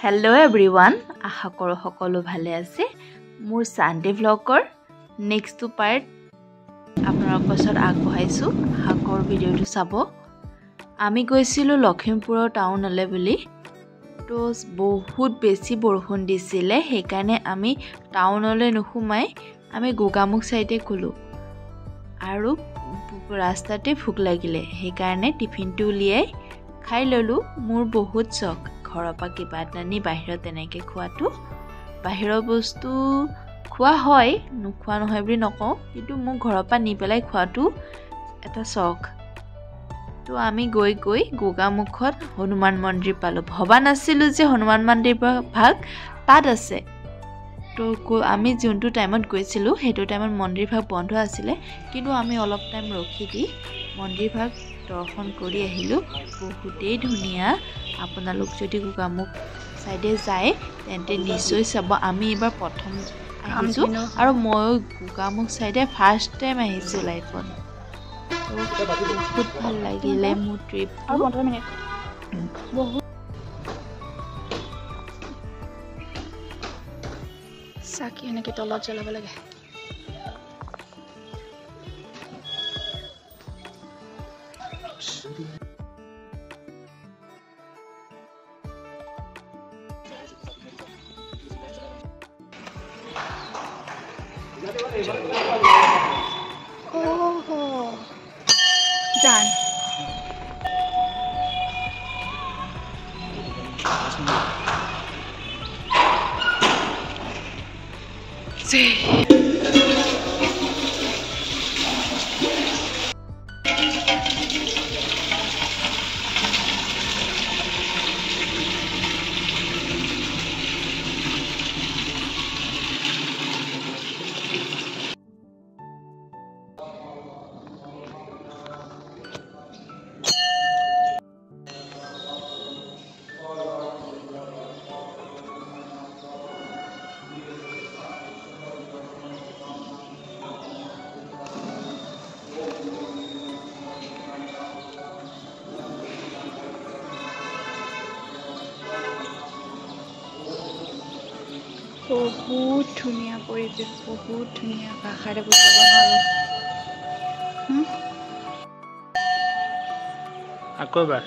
Hello' everyone, আশা কৰোঁ সকলো ভালে আছে। মোৰ চানডে ভ্লগৰ নেক্সট পাৰ্ট আপোনালোকৰ ওচৰত আগবঢ়াইছোঁ। আগৰ ভিডিঅ'টো চাব। আমি গৈছিলোঁ লখিমপুৰৰ টাউনলৈ বুলি। তো বহুত বেছি বৰষুণ দিছিলে, সেইকাৰণে আমি টাউনলৈ নোসোমাই আমি গোগামুখ চাইডে গ'লোঁ। আৰু ৰাস্তাতে ভোক লাগিলে, সেইকাৰণে টিফিনটো উলিয়াই খাই ল'লোঁ। মোৰ বহুত চখ ঘৰৰ পৰা কিবা এটা নি বাহিৰত তেনেকৈ খোৱাটো। বাহিৰৰ বস্তু খোৱা হয়, নোখোৱা নহয় বুলি নকওঁ, কিন্তু মোৰ ঘৰৰ পৰা নি পেলাই খোৱাটো এটা চখ। তো আমি গৈ গোগামুখত হনুমান মন্দিৰ পালোঁ। ভবা নাছিলোঁ যে হনুমান মন্দিৰ ভাগ তাত আছে। তো আমি যোনটো টাইমত গৈছিলোঁ সেইটো টাইমত মন্দিৰ ভাগ বন্ধ আছিলে, কিন্তু আমি অলপ টাইম ৰখি দি মন্দিৰ ভাগ দৰ্শন কৰি আহিলোঁ। বহুতেই ধুনীয়া। আপোনালোক যদি গোগামুখ চাইডে যায় তেন্তে নিশ্চয় চাব। আমি এইবাৰ প্ৰথম আহিছোঁ আৰু ময়ো গোগামুখ চাইডে ফাৰ্ষ্ট টাইম আহিছোঁ লাইফত। বহুত ভাল লাগিলে মোৰ ট্ৰিপটো। বহুত চাকি এনেকৈ তলত জ্বলাব লাগে। Done. See. বহুত ধুনীয়া পৰিৱেশ, বহুত ধুনীয়া, ভাষাৰে বুজাব নোৱাৰোঁ। আকৌ এবাৰ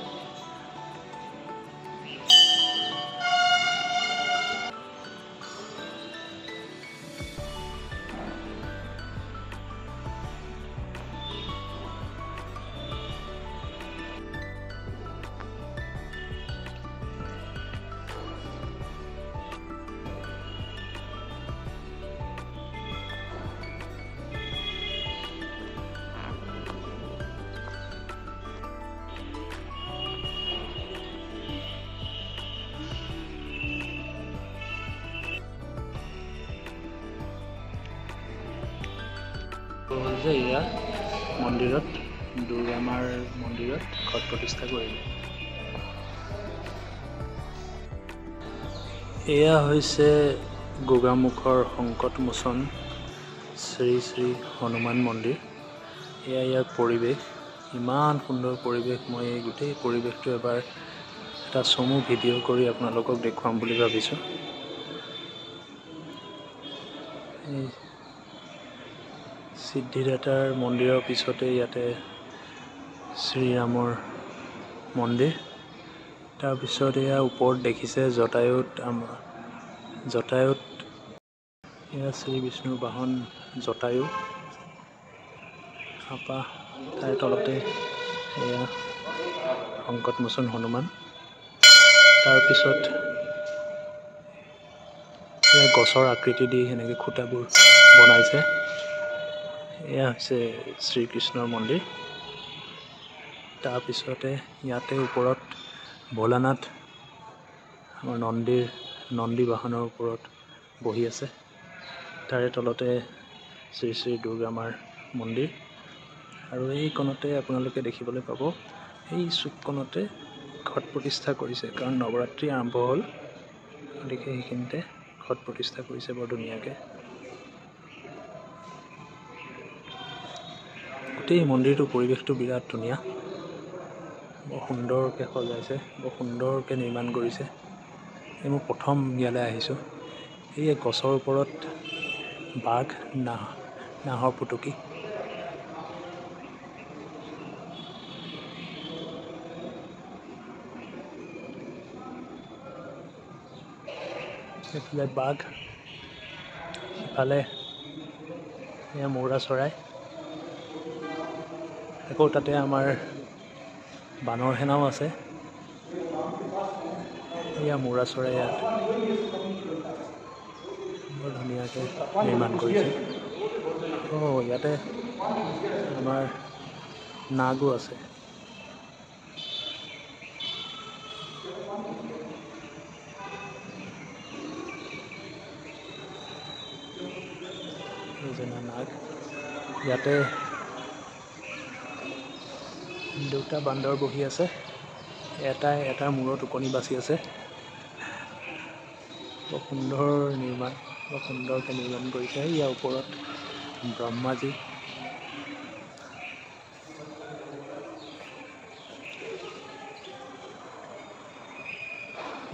যে এয়া মন্দিৰত দুৰ্গা মাৰ মন্দিৰত ঘট প্ৰতিষ্ঠা কৰিলে। এয়া হৈছে গোগামুখৰ সংকট মোচন শ্ৰী শ্ৰী হনুমান মন্দিৰ। এয়া ইয়াৰ পৰিৱেশ, ইমান সুন্দৰ পৰিৱেশ। মই এই গোটেই পৰিৱেশটো এবাৰ এটা চমু ভিডিঅ' কৰি আপোনালোকক দেখুৱাম বুলি ভাবিছোঁ। এই সিদ্ধিদাতাৰ মন্দিৰৰ পিছতে ইয়াতে শ্ৰীৰামৰ মন্দিৰ। তাৰপিছত এয়া ওপৰত দেখিছে জটায়ুত এয়া শ্ৰী বিষ্ণুৰ বাহন জটায়ু। তাৰপৰা তাৰ তলতে এয়া সংকটমোচন হনুমান। তাৰপিছত এয়া গছৰ আকৃতি দি সেনেকৈ খুঁটাবোৰ বনাইছে। এয়া হৈছে শ্ৰীকৃষ্ণৰ মন্দিৰ। তাৰপিছতে ইয়াতে ওপৰত ভোলানাথ আমাৰ নন্দী বাহনৰ ওপৰত বহি আছে। তাৰে তলতে শ্ৰী শ্ৰী দুৰ্গা মাৰ মন্দিৰ। আৰু এই কণতে আপোনালোকে দেখিবলৈ পাব, এই চুককণতে ঘট প্ৰতিষ্ঠা কৰিছে, কাৰণ নৱৰাত্ৰি আৰম্ভ হ'ল, গতিকে সেইখিনিতে ঘট প্ৰতিষ্ঠা কৰিছে বৰ ধুনীয়াকৈ। গোটেই মন্দিৰটোৰ পৰিৱেশটো বিৰাট ধুনীয়া, বৰ সুন্দৰকৈ সজাইছে, বৰ সুন্দৰকৈ নিৰ্মাণ কৰিছে। মই প্ৰথম ইয়ালৈ আহিছোঁ। এই গছৰ ওপৰত বাঘ, নাহৰ ফুটুকী। এইফালে বাঘ, সিফালে এয়া মৌৰা চৰাই। আকৌ তাতে আমাৰ বানৰ সেনাও আছে। এয়া মৌৰা চৰাই ইয়াত বৰ ধুনীয়াকৈ নিৰ্মাণ কৰিছে। ইয়াতে আমাৰ নাগো আছে। নাগ ইয়াতে দুটা বান্দৰ বহি আছে। এটাৰ মূৰত ওকণি বাচি আছে। বৰ সুন্দৰকৈ নিৰ্মাণ কৰিছে। ইয়াৰ ওপৰত ব্ৰহ্মাজী।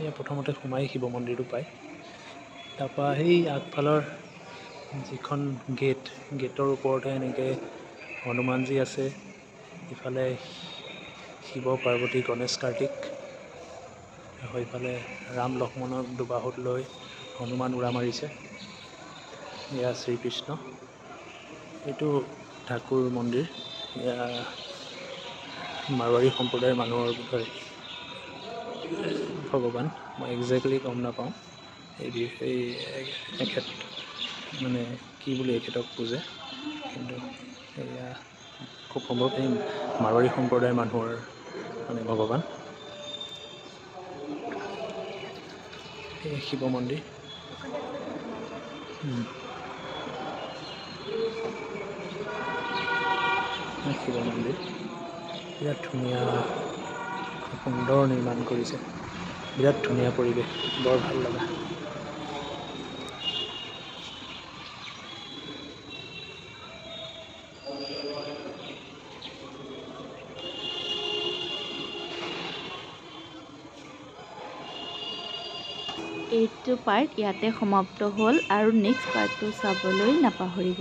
এয়া প্ৰথমতে সোমাই শিৱ মন্দিৰটো পায়। তাৰপৰা সেই আগফালৰ যিখন গেটৰ ওপৰতে এনেকৈ হনুমানজী আছে। ইফালে শিৱ, পাৰ্বতী, গণেশ, কাৰ্তিক। সেইফালে ৰাম লক্ষ্মণক দুবাহুত লৈ হনুমান উৰা মাৰিছে। এয়া শ্ৰীকৃষ্ণ। এইটো ঠাকুৰ মন্দিৰ। এয়া মাৰোৱাৰী সম্প্ৰদায়ৰ মানুহৰ বিষয়ে ভগৱান। মই একজেক্টলি গম নাপাওঁ এখেত মানে কি বুলি এখেতক পূজে, কিন্তু এয়া খুব সম্ভৱ এই মাৰোৱাৰী সম্প্ৰদায়ৰ মানুহৰ মানে ভগৱান। এই শিৱ মন্দিৰ। শিৱ মন্দিৰ বিৰাট ধুনীয়া, খুব সুন্দৰ নিৰ্মাণ কৰিছে। বিৰাট ধুনীয়া পৰিৱেশ, বৰ ভাল লগা। এইটো পাৰ্ট ইয়াতে সমাপ্ত হ'ল আৰু নেক্সট পাৰ্টটো চাবলৈ নাপাহৰিব।